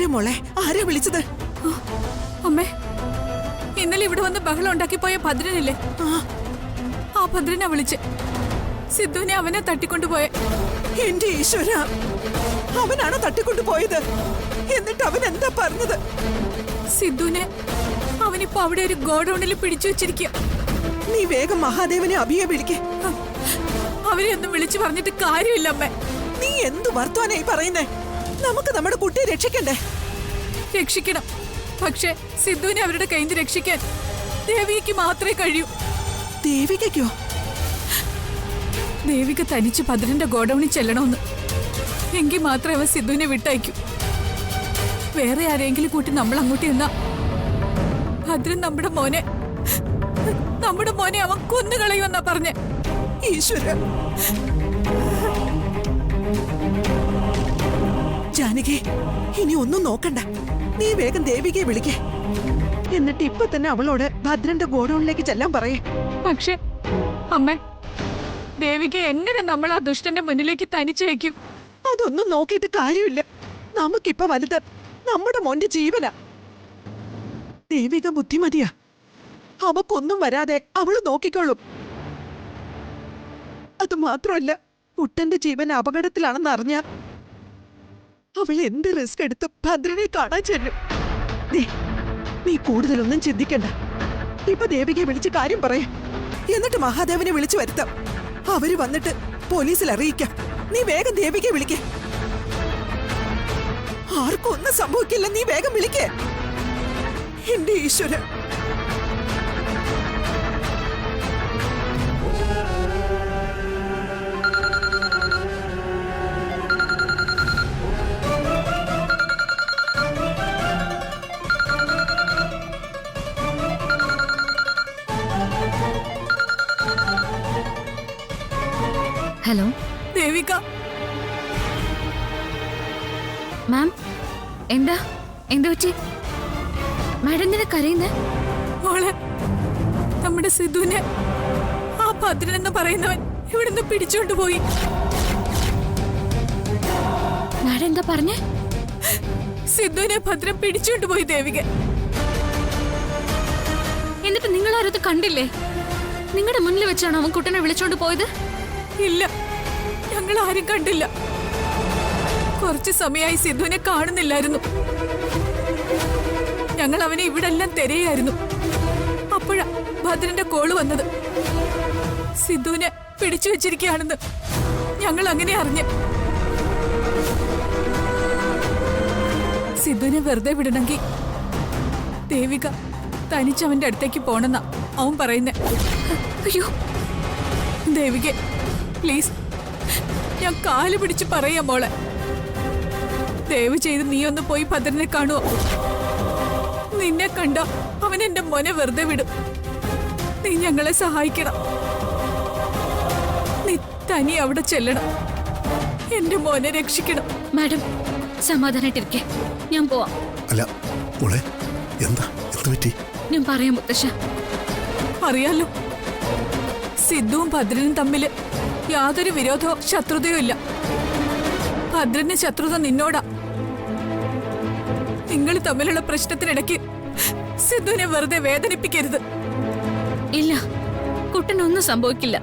ആരാ മോളെ? ആരാ വിളിച്ചത്? അമ്മേ, ഇന്നലെ ഇവിടെ വന്ന് ബഹളം ഉണ്ടാക്കി പോയ ഭദ്രനില്ലേ, ആ ഭദ്രനെ വിളിച്ച് സിദ്ധുവിനെ അവനെ തട്ടിക്കൊണ്ടുപോയെ. എന്റെ ഈശ്വര, അവനാണ് തട്ടിക്കൊണ്ടുപോയത്. എന്നിട്ട് അവൻ എന്താ പറഞ്ഞത്? സിദ്ധുവിനെ അവനിപ്പോ അവിടെ ഒരു ഗോഡൌണിൽ പിടിച്ചു വെച്ചിരിക്കുക. നീ വേഗം മഹാദേവനെ അഭിയെ വിളിക്കേ. അവരെ ഒന്നും വിളിച്ചു പറഞ്ഞിട്ട് കാര്യമില്ല അമ്മേ. നീ എന്തു വർത്തമാനായി പറയുന്നേ? നമുക്ക് നമ്മുടെ കുട്ടിയെ രക്ഷിക്കണ്ടേ? രക്ഷിക്കണം, പക്ഷെ സിദ്ധുവിനെ അവരുടെ കയ്യിൽ നിന്ന് രക്ഷിക്കാൻ ദേവികയ്ക്ക് മാത്രമേ കഴിയൂ. ദേവികയ്ക്കോ? ദേവിക തനിച്ച് ഭദ്രന്റെ ഗോഡൌണിൽ ചെല്ലണമെന്ന്. എങ്കിൽ മാത്രമേ അവൻ സിദ്ധുവിനെ വിട്ടയക്കൂ. വേറെ ആരെങ്കിലും കൂട്ടി നമ്മൾ അങ്ങോട്ട് ചെന്നാ ഭദ്രൻ നമ്മുടെ മോനെ അവൻ കൊന്നുകളയുമെന്നാ പറഞ്ഞേ. ഈശ്വര. ജാനകി, ഇനി ഒന്നും നോക്കണ്ട. നീ വേഗം ദേവികയെ വിളിക്കേ. എന്നിട്ട് ഇപ്പൊ തന്നെ അവളോട് ഭദ്രന്റെ ഗോഡൌണിലേക്ക് ചെല്ലാൻ പറയേ. പക്ഷെ അമ്മേ, ദേവിക എങ്ങനെ നമ്മൾ ആ ദുഷ്ടന്റെ മുന്നിലേക്ക് തനിച്ചു വയ്ക്കും? അതൊന്നും നോക്കിയിട്ട് കാര്യമില്ല. നമുക്കിപ്പൊ വലുത് നമ്മുടെ മോന്റെ ജീവനാ. ദേവിക ബുദ്ധിമതിയാ. അവക്കൊന്നും വരാതെ അവള് നോക്കിക്കോളും. അത് മാത്രമല്ല, കുട്ടന്റെ ജീവൻ അപകടത്തിലാണെന്ന് അറിഞ്ഞ അവൾ എന്ത് റിസ്ക് എടുത്ത് ഭദ്രനെ കാണാൻ ചെല്ലും. നീ കൂടുതലൊന്നും ചിന്തിക്കണ്ട. ഇപ്പൊ ദേവികയെ വിളിച്ച് കാര്യം പറയേ. എന്നിട്ട് മഹാദേവനെ വിളിച്ചു വരുത്താം. അവര് വന്നിട്ട് പോലീസിൽ അറിയിക്കാം. നീ വേഗം ദേവികയെ വിളിക്കേ. ആർക്കും ഒന്നും സംഭവിക്കില്ല. നീ വേഗം വിളിക്കേ. എന്റെ ഈശ്വര. ഹലോ ദേവിക. മാം, എന്താ പറ്റി? മാഡം എന്തിനാ കരയുന്നേ? മോളെ, നമ്മുടെ സിദ്ധുവിനെ ആ ഭദ്രൻ എന്ന് പറയുന്നവൻ ഇവിടുന്ന് പിടിച്ചോണ്ടുപോയി. മാഡം എന്താ പറഞ്ഞേ? സിദ്ധുവിനെ ഭദ്രൻ പിടിച്ചോണ്ടുപോയി ദേവിക. എന്നിട്ട് നിങ്ങൾ ആരും ഇത് കണ്ടില്ലേ? നിങ്ങളുടെ മുന്നിൽ വെച്ചാണോ അവൻ കുട്ടനെ വിളിച്ചോണ്ട് പോയത്? ഇല്ല, ഞങ്ങൾ ആരും കണ്ടില്ല. കുറച്ചു സമയമായി സിദ്ധുവിനെ കാണുന്നില്ലായിരുന്നു. ഞങ്ങൾ അവനെ ഇവിടെ എല്ലാം തിരയായിരുന്നു. അപ്പോഴാ ഭദ്രന്റെ കോള് വന്നത്. സിദ്ധുവിനെ പിടിച്ചു വെച്ചിരിക്കുകയാണെന്ന് ഞങ്ങൾ അങ്ങനെ അറിഞ്ഞ. സിദ്ധുവിനെ വെറുതെ വിടണമെങ്കിൽ ദേവിക തനിച്ചവന്റെ അടുത്തേക്ക് പോണെന്നാ അവൻ പറയുന്നേ. അയ്യോ ദേവിക, പ്ലീസ്, ഞാൻ കാല് പിടിച്ച് പറയാം മോളെ. ദയവ് ചെയ്ത് നീ ഒന്ന് പോയി ഭദ്രനെ കാണുവോ? നിന്നെ കണ്ട അവൻ എന്റെ മോനെ വെറുതെ വിടും. നീ ഞങ്ങളെ സഹായിക്കണം. നീ തനി അവിടെ ചെല്ലണം. എന്റെ മോനെ രക്ഷിക്കണം. മാഡം, സമാധാനായിട്ടിരിക്കെ, ഞാൻ പോവാം. അല്ല മോളെ, എന്താ പറ്റി? ഞാൻ പറയാം മുത്തശ്ശ. അറിയാലോ, സിദ്ധുവും ഭദ്രനും തമ്മില് യാതൊരു വിരോധമോ ശത്രുതയോ ഇല്ല. ഭദ്രന്റെ ശത്രുത നിന്നോടാ. നിങ്ങൾ തമ്മിലുള്ള പ്രശ്നത്തിനിടയ്ക്ക് സിദ്ധുവിനെ വെറുതെ വേദനിപ്പിക്കരുത്. ഇല്ല, കുട്ടനൊന്നും സംഭവിക്കില്ല.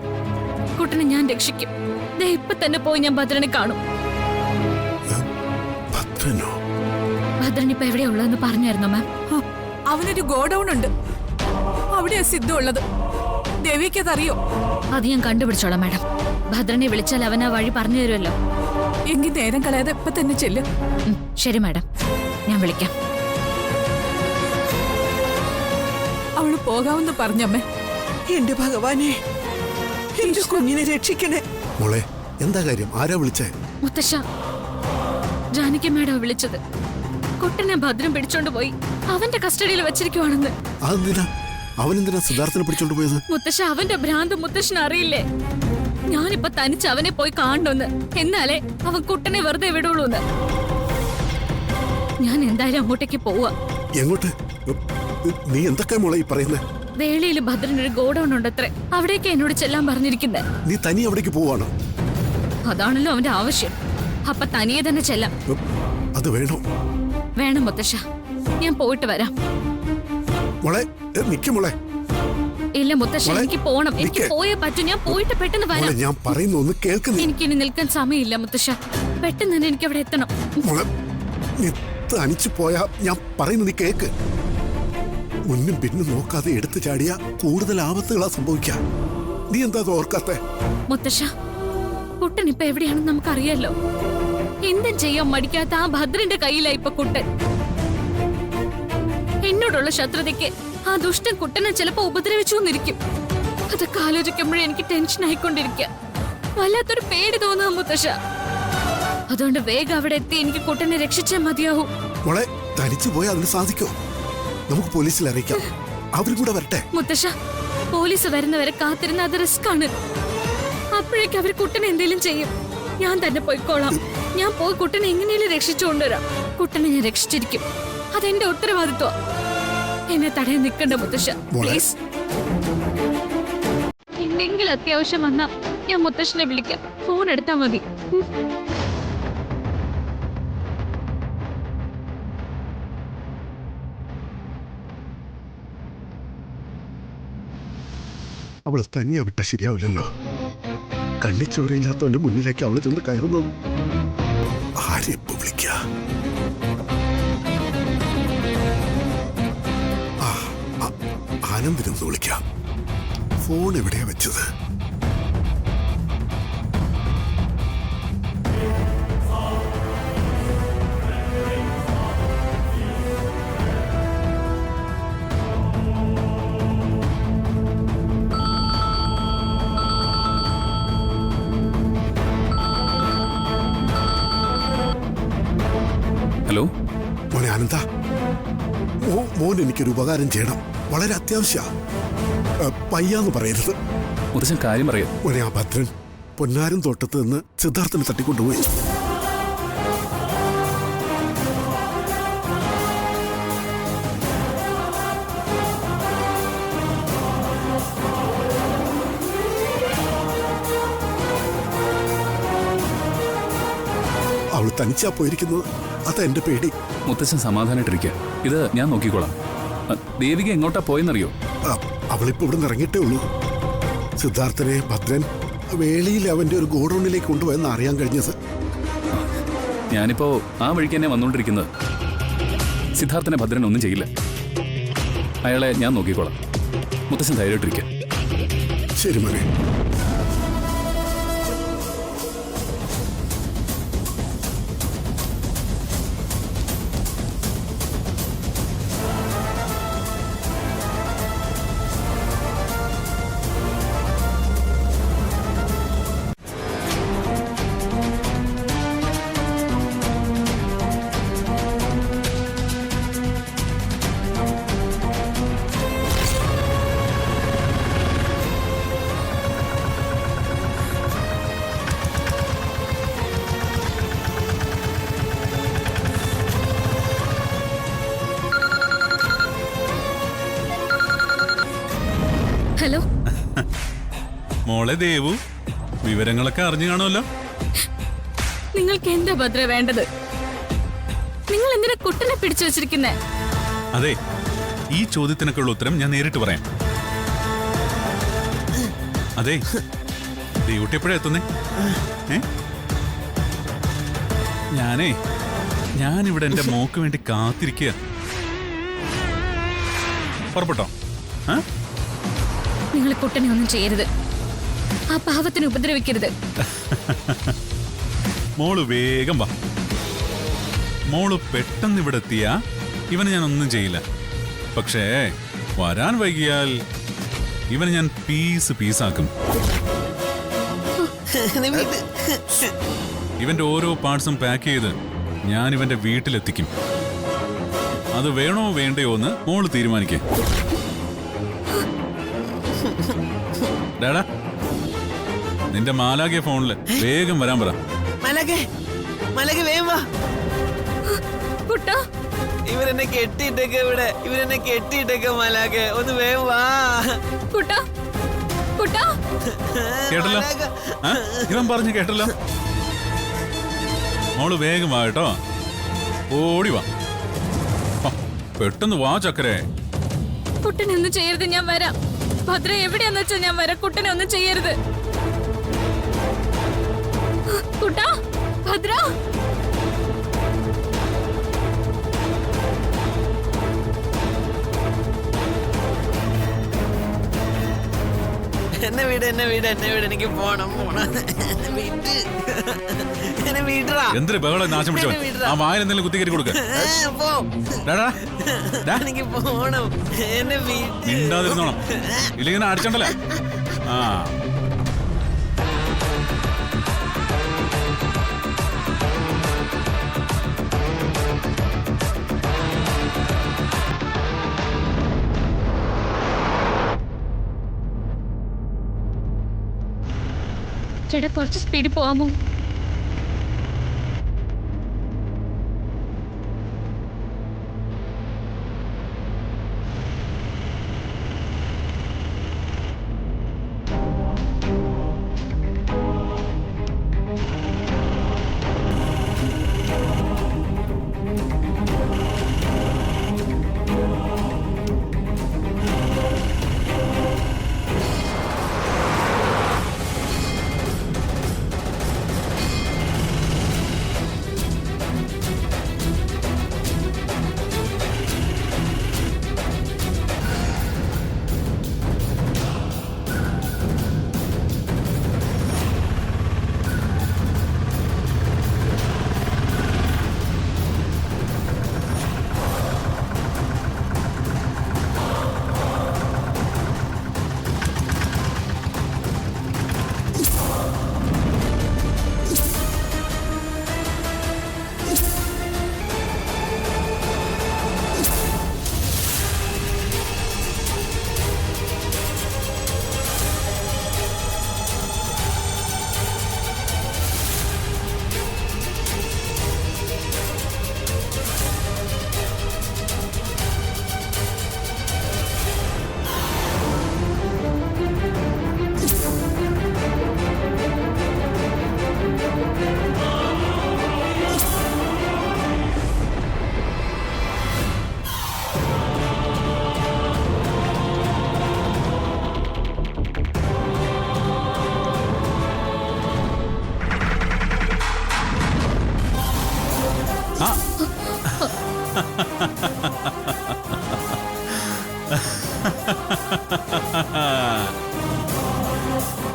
കുട്ടനെ ഞാൻ രക്ഷിക്കും. ദേ ഇപ്പൊ തന്നെ പോയി ഞാൻ ഭദ്രനെ കാണും. ഭദ്രൻ ഇപ്പൊ എവിടെയാ ഉള്ളതെന്ന് പറഞ്ഞായിരുന്നോ മാം? അവനൊരു ഗോഡൌൺ ഉണ്ട്, അവിടെയാ സിദ്ധു ഉള്ളത്. ദേവിക്കതറിയോ? അത് ഞാൻ കണ്ടുപിടിച്ചോളാം മാഡം. ഭദ്രനെ വിളിച്ചാൽ അവൻ ആ വഴി പറഞ്ഞു തരുമല്ലോ. എങ്കിൽ നേരം കളയാതെ ഇപ്പൊ തന്നെ ചെല്ലും. ശരി മാഡം, ഞാൻ വിളിക്കാം. അവള് പോകാമെന്ന് പറഞ്ഞമ്മേ. എന്റെ ഭഗവാനെ, എന്റെ കുഞ്ഞിനെ രക്ഷിക്കണേ. മോളെ, എന്താ കാര്യം? ആരാ വിളിച്ചേ? മുത്തശ്ശ, ജാനകി മാഡം വിളിച്ചത്. കുട്ടനെ ഭദ്രൻ പിടിച്ചോണ്ട് പോയി അവന്റെ കസ്റ്റഡിയിൽ വെച്ചിരിക്കുവാണെന്ന്. അവനെന്തിനാ സിദ്ധാർത്ഥനെ പിടിച്ചോണ്ട് പോയത്? മുത്തശ്ശ, അവന്റെ ഭ്രാന്ത് മുത്തശ്ശന് അറിയില്ലേ? ഞാനിപ്പൊ തനിച്ച് അവനെ പോയി കാണണമെന്ന്. എന്നാലേ അവൻ കുട്ടനെ വെറുതെ വിടുള്ളൂന്ന്. ഞാൻ എന്തായാലും അങ്ങോട്ടേക്ക് പോവാ. എങ്ങോട്ട്? നീ എന്തൊക്കെ മോളെ ഈ പറയുന്നേ? വേളിയിൽ ഭദ്രനൊരു ഗോഡൌൺ ഉണ്ടത്രേ. അവിടേക്ക് എന്നോട് ചെല്ലാൻ പറഞ്ഞിരിക്കുന്നത്. നീ തനി അവിടേക്ക് പോവാണോ? അതാണല്ലോ അവന്റെ ആവശ്യം. അപ്പൊ തനിയെ തന്നെ ചെല്ലാം. അത് വേണോ? വേണം മുത്തശ്ശ, ഞാൻ പോയിട്ട് വരാം. മോളെ നിക്ക് മോളെ. ഇല്ല മുത്തശ്ശ, മോളെ, എനിക്ക് പോണം. എനിക്ക് നിക്ക്. പോയേ പറ്റൂ. ഞാൻ പോയിട്ട് പെട്ടെന്ന് മോളെ വരാം. ഞാൻ പറയുന്ന ഒന്ന് കേൾക്കുന്നു. എനിക്കിനി നിൽക്കാൻ സമയമില്ല മുത്തശ്ശ. പെട്ടെന്ന് തന്നെ എനിക്ക് അവിടെ എത്തണം. മോളെ നീ തനിച്ചു പോയാ ഞാൻ പറയുന്നത് നീ കേക്ക്. മുന്നും പിന്നും നോക്കാതെ എടുത്തു ചാടിയ കൂടുതൽ ആപത്തുകളാ സംഭവിക്കുക. നീ എന്താ അത് ഓർക്കാത്തെ? മുത്തശ്ശ, കുട്ടൻ ഇപ്പൊ എവിടെയാണെന്ന് നമുക്കറിയാലോ. എന്തും ചെയ്യാൻ മടിക്കാത്ത ആ ഭദ്രന്റെ കയ്യിലായി ഇപ്പൊ കുട്ടൻ. എന്നോടുള്ള ശത്രുതയ്ക്ക് ആ ദുഷ്ടൻ കുട്ടനെ ചിലപ്പോ ഉപദ്രവിച്ചു എന്നിരിക്കും. അതൊക്കെ ആലോചിക്കുമ്പോഴേ എനിക്ക് ടെൻഷൻ ആയിക്കൊണ്ടിരിക്കുക. വല്ലാത്തൊരു പേടി തോന്നുന്നു മുത്തശ്ശ. അതുകൊണ്ട് വേഗം അവിടെ എത്തി എനിക്ക് കുട്ടനെ രക്ഷിച്ചേ മതിയാവൂ. മോളെ തനിച്ചു പോയാൽ അതിന് സാധിക്കോ? നമുക്ക് പോലീസിൽ അറിയിക്കാം, അവരും കൂടെ വരട്ടെ. മുത്തശ്ശ, പോലീസ് വരുന്നവരെ കാത്തിരുന്ന അത് റിസ്ക് ആണ്. അപ്പോഴേക്ക് അവർ കുട്ടനെ എന്തെങ്കിലും ചെയ്യും. ഞാൻ തന്നെ പോയിക്കോളാം. ഞാൻ പോയി കുട്ടനെ എങ്ങനെയും രക്ഷിച്ചു കൊണ്ടുവരാം. കുട്ടനെ ഞാൻ രക്ഷിച്ചിരിക്കും. അതെന്റെ ഉത്തരവാദിത്വം. എന്നെ തടയാൻ നിൽക്കണ്ട മുത്തശ്ശ, പ്ലീസ്. എന്തെങ്കിലും അത്യാവശ്യം വന്നാ ഞാൻ മുത്തശ്ശനെ വിളിക്കാം. ഫോൺ എടുത്താ മതി. അവളെ തനിയെ വിട്ട ശരിയാവില്ലല്ലോ. കണ്ണിച്ചോരയില്ലാത്തവന്റെ മുന്നിലേക്ക് അവള് ചെന്ന് കയറുന്നത്. ആരെ ഇപ്പൊ വിളിക്ക? ആനന്ദിനൊന്ന് വിളിക്കാം. ഫോൺ എവിടെയാ വെച്ചത്? ഹലോ മോനെ ആനന്ദ, മോൻ എനിക്കൊരു ഉപകാരം ചെയ്യണം. വളരെ അത്യാവശ്യ. പയ്യാന്ന് പറയരുത്. മുത്തശ്ശൻ കാര്യം പറയാം. മോനെ ആ ഭദ്രൻ പൊന്നാരം തോട്ടത്ത് നിന്ന് സിദ്ധാർത്ഥനെ തട്ടിക്കൊണ്ടുപോയി. അവൾ തനിച്ചാ പോയിരിക്കുന്നത്. അതാ എന്റെ പേടി. മുത്തശ്ശൻ സമാധാനായിട്ടിരിക്കുക. ഇത് ഞാൻ നോക്കിക്കോളാം. ദേവിക എങ്ങോട്ടാ പോയെന്നറിയോ? അവളിപ്പോ ഇവിടെ നിന്ന് ഇറങ്ങിയിട്ടേ ഉള്ളൂ. സിദ്ധാർത്ഥനെ ഭദ്രൻ വേളിയിൽ അവന്റെ ഒരു ഗോഡൌണിലേക്ക് കൊണ്ടുപോയെന്ന് അറിയാൻ കഴിഞ്ഞത്. ഞാനിപ്പോ ആ വഴിക്ക് തന്നെ വന്നുകൊണ്ടിരിക്കുന്നത്. സിദ്ധാർത്ഥനെ ഭദ്രൻ ഒന്നും ചെയ്യില്ല. അയാളെ ഞാൻ നോക്കിക്കോളാം. മുത്തശ്ശൻ ധൈര്യമായിട്ടിരിക്കുക. ശരി മോനെ. ഹലോ മോളെ ദേവു, വിവരങ്ങളൊക്കെ അറിഞ്ഞു കാണുമല്ലോ. നിങ്ങൾക്ക് എന്താ ഭദ്ര വേണ്ടത്? നിങ്ങൾ എന്തിനാ കുട്ടനെ പിടിച്ചു വെച്ചിരിക്കുന്നേ? അതെ, ഈ ചോദ്യത്തിനൊക്കെയുള്ള ഉത്തരം ഞാൻ നേരിട്ട് പറയാം. അതെ, ദേവുട്ടി എപ്പോഴാ എത്തുന്നേ? ഞാനിവിടെ എന്റെ മോക്ക് വേണ്ടി കാത്തിരിക്കുക. പുറപ്പെട്ടോ? നിങ്ങൾ കുട്ടനെ ഒന്നും ചെയ്യരുത്. ആ പാവത്തിന് ഉപദ്രവിക്കരുത്. മോള് വേഗം വാ. മോള് പെട്ടെന്ന് ഇവിടെ എത്തിയാ ഇവനെ ഞാൻ ഒന്നും ചെയ്യില്ല. പക്ഷേ വരാൻ വൈകിയാൽ ഇവനെ ഞാൻ പീസാക്കും. ഇവന്റെ ഓരോ പാർട്സും പാക്ക് ചെയ്ത് ഞാൻ ഇവന്റെ വീട്ടിലെത്തിക്കും. അത് വേണോ വേണ്ടയോ എന്ന് മോള് തീരുമാനിക്കേ. ഡാടാ, നിന്റെ മാലാകെ ഫോണില് വേഗം വരാൻ പറ. ഇവരെന്നെ കെട്ടിയിട്ടൊക്കെ ഇവിടെ, ഇവരെന്നെ കെട്ടിയിട്ടൊക്കെ മലാക്കെ ഒന്ന് വേഗം വാ. കേട്ടല്ലോ, ഇവൻ പറഞ്ഞു കേട്ടല്ലോ. മോള് വേഗം വാ കേട്ടോ. ഓടി വാ. പെട്ടെന്ന് വാ ചക്കരെ. കുട്ടനെ ഒന്നും ചെയ്യരുത്, ഞാൻ വരാം. ഭദ്ര എവിടെയാന്ന് വെച്ചാൽ ഞാൻ വരാം. കുട്ടനെ ഒന്നും ചെയ്യരുത്. കുട്ടാ, ഭദ്ര. എന്നെ വീട് എനിക്ക് പോണം. വീട്ട് എന്നെ വീട്ടറാ. എന്തൊരു ബഹളം നാശം പിടിച്ചവൻ. ആ വായിൽ എന്തെങ്കിലും കുത്തി കയറി കൊടുക്ക. പോ. എനിക്ക് പോണം. എന്നെ വീട്ട് മിണ്ടാതിരുന്നോണം, ഇല്ലെങ്കിൽ അടിച്ചോണ്ടല്ലേ. ആ ചേട്ടാ, കുറച്ച് സ്പീഡിൽ പോവാമോ?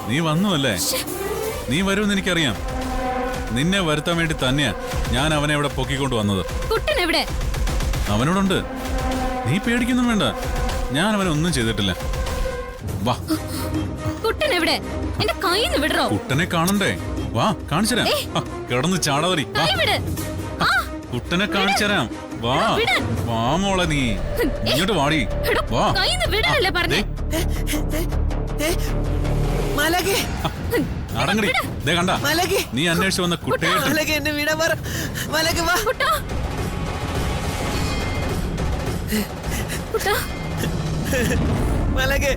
നീ വന്നുവല്ലേ? നീ വരുമെന്ന് എനിക്കറിയാം. നിന്നെ വരുത്താൻ വേണ്ടി തന്നെയാ ഞാൻ അവനെ ഇവിടെ പൊക്കിക്കൊണ്ട് വന്നത്. കുട്ടൻ എവിടെ? അവനോടുണ്ട്. നീ പേടിക്കൊന്നും വേണ്ട, ഞാൻ അവനെ ഒന്നും ചെയ്തിട്ടില്ല. വാ. കുട്ടൻ എവിടെ? എന്റെ കൈന്ന് വിടറോ? കുട്ടനെ കാണണ്ടേ? വാ, കാണിച്ചുതരാം. കിടന്ന് ചാടാതറി. കുട്ടനെ കാണിച്ചുതരാം. വാ വാ മോളെ, നീ ഇങ്ങോട്ട് വാടി. വാ. വിടാനല്ലേ പറഞ്ഞേ? അടങ്ങടി. ദേ കണ്ട, നീ അന്വേഷിച്ചു വന്ന കുട്ടയെ. എന്നെ വിടാ പറ. മലകെ വാ. മലകെ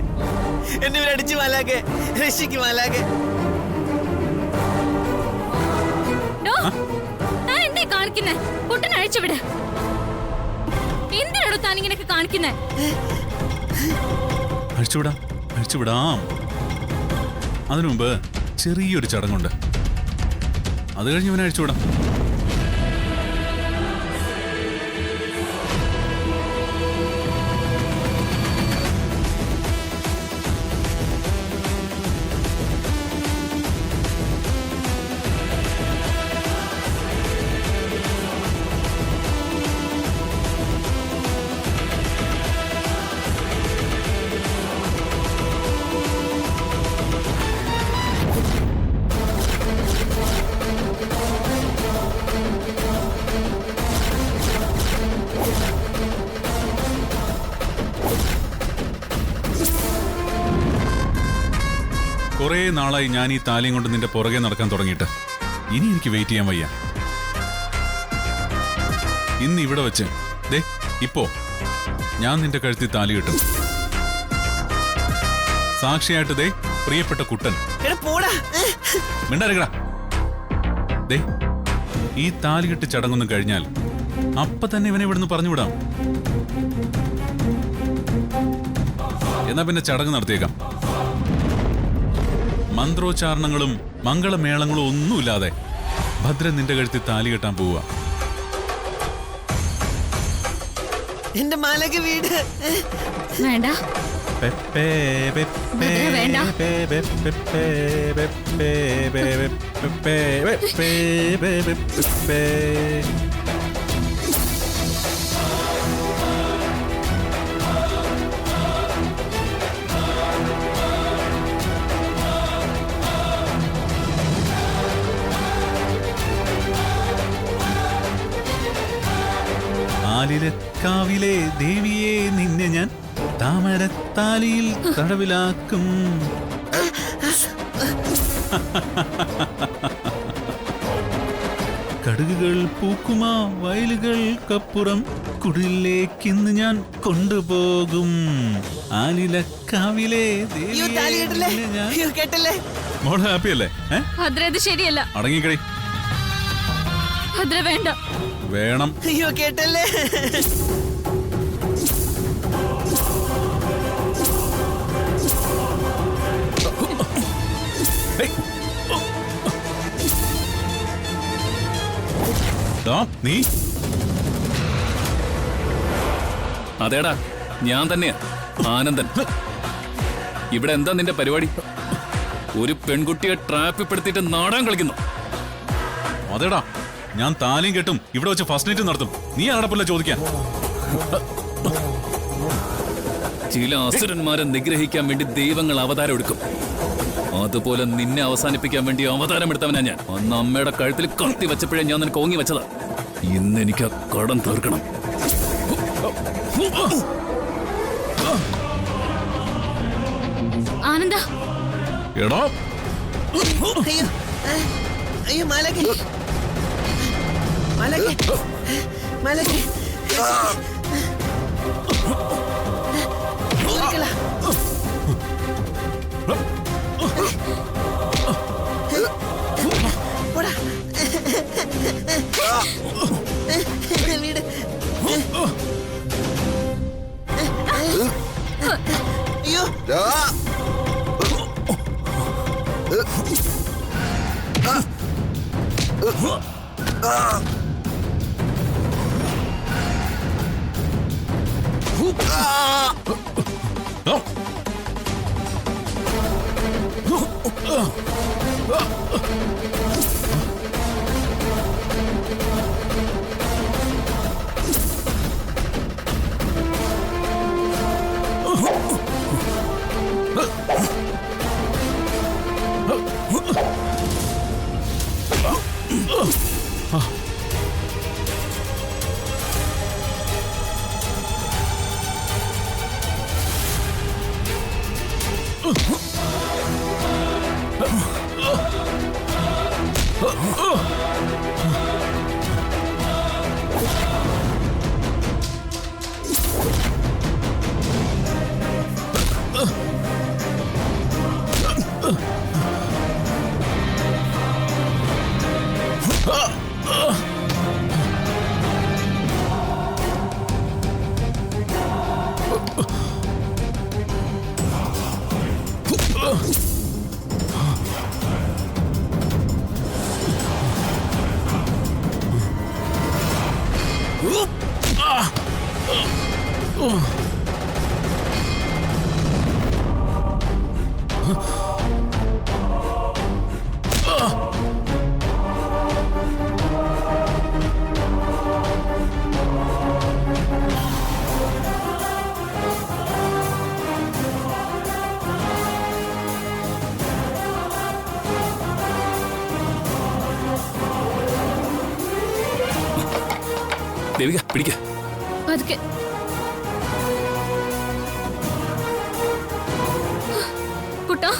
എന്നെ അടിച്ചു. മലകെ രക്ഷിക്ക്. മലകെ താൻ എന്തേ കാണിക്കുന്നേ? കുട്ടനെ അഴിച്ചുവിട്. എന്തിനാണോ താൻ ഇങ്ങനെയൊക്കെ കാണിക്കുന്നേ? അഴിച്ചുവിടാം, അഴിച്ചുവിടാം. അതിനു മുമ്പ് ചെറിയൊരു ചടങ്ങുണ്ട്, അത് കഴിഞ്ഞ് ഇവനെ അഴിച്ചുവിടാം. കുറെ നാളായി ഞാൻ ഈ താലിയും കൊണ്ട് നിന്റെ പുറകെ നടക്കാൻ തുടങ്ങിയിട്ട്. ഇനി എനിക്ക് വെയിറ്റ് ചെയ്യാൻ വയ്യ. ഇന്ന് ഇവിടെ വെച്ച് ദേ ഇപ്പോ ഞാൻ നിന്റെ കഴുത്തിൽ താലി കിട്ടും. സാക്ഷിയായിട്ട് ദേ പ്രിയപ്പെട്ട കുട്ടൻ. മിണ്ടാരിക്കടാ. ദേ ഈ താലികെട്ട് ചടങ്ങൊന്നും കഴിഞ്ഞാൽ അപ്പൊ തന്നെ ഇവനെ ഇവിടുന്ന് പറഞ്ഞുവിടാം. എന്നാ പിന്നെ ചടങ്ങ് നടത്തിയേക്കാം. മന്ത്രോച്ചാരണങ്ങളും മംഗളമേളങ്ങളും ഒന്നുമില്ലാതെ ഭദ്രൻ നിന്റെ കഴുത്തിൽ താലി കെട്ടാൻ പോവുക. എന്റെ മാലക വീട് വേണ്ട വേണ്ട. ആലിലക്കാവിലെ ദേവിയെ നിന്നെ ഞാൻ താമരത്താലിയിൽ തടവിലാക്കും. കടുകുകൾ പൂക്കുമാ വയലുകൾക്കപ്പുറം കുടിലേക്കിന്ന് ഞാൻ കൊണ്ടുപോകും. ആലിലക്കാവിലെ അയ്യോ താലി കെട്ടല്ലേ, അയ്യോ കെട്ടല്ലേ. മോള് ഹാപ്പി അല്ലേ? ഭദ്ര ഇത് ശരിയല്ല. അടങ്ങിക്കടി. ഭദ്ര വേണ്ട. വേണം. അയ്യോ കേട്ടല്ലേ. നീ അതേടാ, ഞാൻ തന്നെയാ ആനന്ദൻ. ഇവിടെ എന്താ നിന്റെ പരിപാടി? ഒരു പെൺകുട്ടിയെ ട്രാപ്പിൽപ്പെടുത്തിയിട്ട് നാടാൻ കളിക്കുന്നു. അതേടാ, ഞാൻ താലിയും കെട്ടും ഇവിടെ വെച്ച് ഫസ്റ്റ് നൈറ്റ് നടത്തും. നീ ആടപ്പല്ല ചോദിക്കാൻ. ചില അസുരന്മാരെ നിഗ്രഹിക്കാൻ വേണ്ടി ദൈവങ്ങൾ അവതാരം എടുക്കും. അതുപോലെ നിന്നെ അവസാനിപ്പിക്കാൻ വേണ്ടി അവതാരം എടുത്തവനാ ഞാൻ. അന്ന് അമ്മയുടെ കഴുത്തിൽ കത്തി വെച്ചപ്പോഴേ ഞാൻ നിനക്ക് ഓങ്ങി വെച്ചതാ. ഇന്ന് എനിക്ക് ആ കടം തീർക്കണം. ആനന്ദ എടോ, അയ്യോ അയ്യോ മാലക മാലക മാലക വീട്. അയ്യോ ദേവിക പിടിക്ക. പതുക്കെ. കുട്ടാ,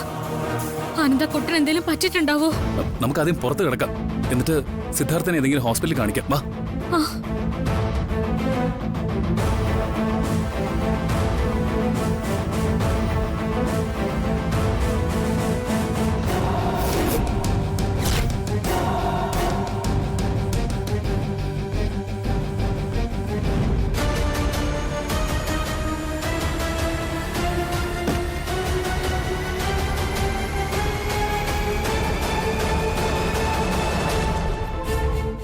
ആനന്ദ കുട്ടൻ എന്തെങ്കിലും പറ്റിട്ടുണ്ടാവോ? നമുക്ക് ആദ്യം പുറത്ത് കിടക്കാം, എന്നിട്ട് സിദ്ധാർത്ഥനെ ഏതെങ്കിലും ഹോസ്പിറ്റലിൽ കാണിക്കാം. വാ.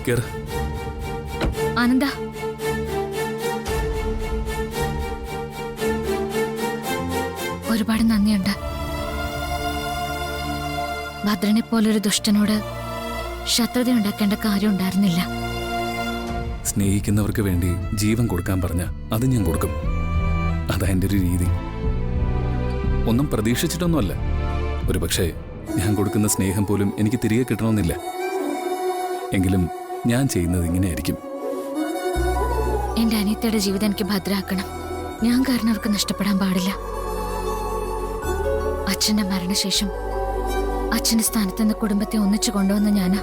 കേറ്. ആനന്ദ, ഒരുപാട് നന്ദിയുണ്ട്. ഭദ്രനെ പോലൊരു ദുഷ്ടനോട് ശത്രുത ഉണ്ടാക്കേണ്ട കാര്യം ഉണ്ടായിരുന്നില്ല. സ്നേഹിക്കുന്നവർക്ക് വേണ്ടി ജീവൻ കൊടുക്കാൻ പറഞ്ഞ അത് ഞാൻ കൊടുക്കും. അതാ എൻ്റെ ഒരു രീതി. ഒന്നും പ്രതീക്ഷിച്ചിട്ടൊന്നുമല്ല. ഒരു പക്ഷേ ഞാൻ കൊടുക്കുന്ന സ്നേഹം പോലും എനിക്ക് തിരികെ കിട്ടണമെന്നില്ല. എങ്കിലും ഞാൻ ചെയ്യുന്നത് ഇങ്ങനെയായിരിക്കും. എന്റെ അനിയത്തിയുടെ ജീവിതം എനിക്ക് ഭദ്രാക്കണം. ഞാൻ കാരണം അവർക്ക് നഷ്ടപ്പെടാൻ പാടില്ല. അച്ഛന്റെ മരണശേഷം അച്ഛന്റെ സ്ഥാനത്ത് നിന്ന് കുടുംബത്തെ ഒന്നിച്ചു കൊണ്ടുവന്ന ഞാനാ.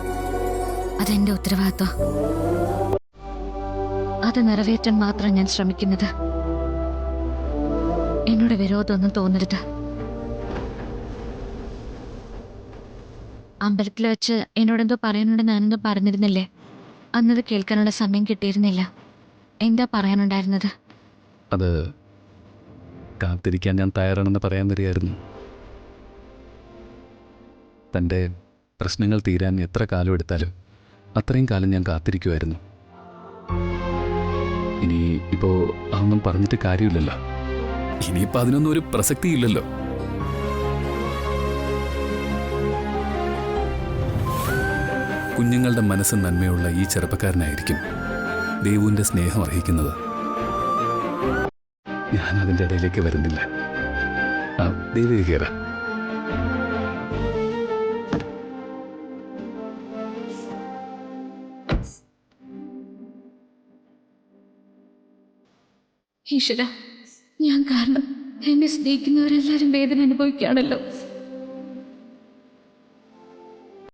അതെന്റെ ഉത്തരവാദിത്വം. അത് നിറവേറ്റാൻ മാത്രം ഞാൻ ശ്രമിക്കുന്നത്. എന്നോട് വിരോധമൊന്നും തോന്നരുത്. അമ്പലത്തിൽ വെച്ച് എന്നോടെന്തോ പറയാനുണ്ടെന്ന് ഞാനെന്തോ പറഞ്ഞിരുന്നില്ലേ? അന്നത് കേൾക്കാനുള്ള സമയം കിട്ടിയിരുന്നില്ല. എന്താ പറയാനുണ്ടായിരുന്നത്? അത് കാത്തിരിക്കാൻ ഞാൻ തയ്യാറാണെന്ന് പറയാൻ വരികയായിരുന്നു. തൻ്റെ പ്രശ്നങ്ങൾ തീരാൻ എത്ര കാലം എടുത്താലും അത്രയും കാലം ഞാൻ കാത്തിരിക്കുമായിരുന്നു. ഇനി ഇപ്പോൾ അതൊന്നും പറഞ്ഞിട്ട് കാര്യമില്ലല്ലോ. ഇനിയിപ്പോൾ അതിനൊന്നും ഒരു പ്രസക്തിയില്ലല്ലോ. കുഞ്ഞുങ്ങളുടെ മനസ്സ് നന്മയുള്ള ഈ ചെറുപ്പക്കാരനായിരിക്കും ദേവുവിൻ്റെ സ്നേഹം അർഹിക്കുന്നത്. ഞാൻ അതിൻ്റെ ഇടയിലേക്ക് വരുന്നില്ല. ദേവി കയറ. ഈശ്വര, ഞാൻ കാരണം എന്നെ സ്നേഹിക്കുന്നവരെല്ലാവരും വേദന അനുഭവിക്കുകയാണല്ലോ.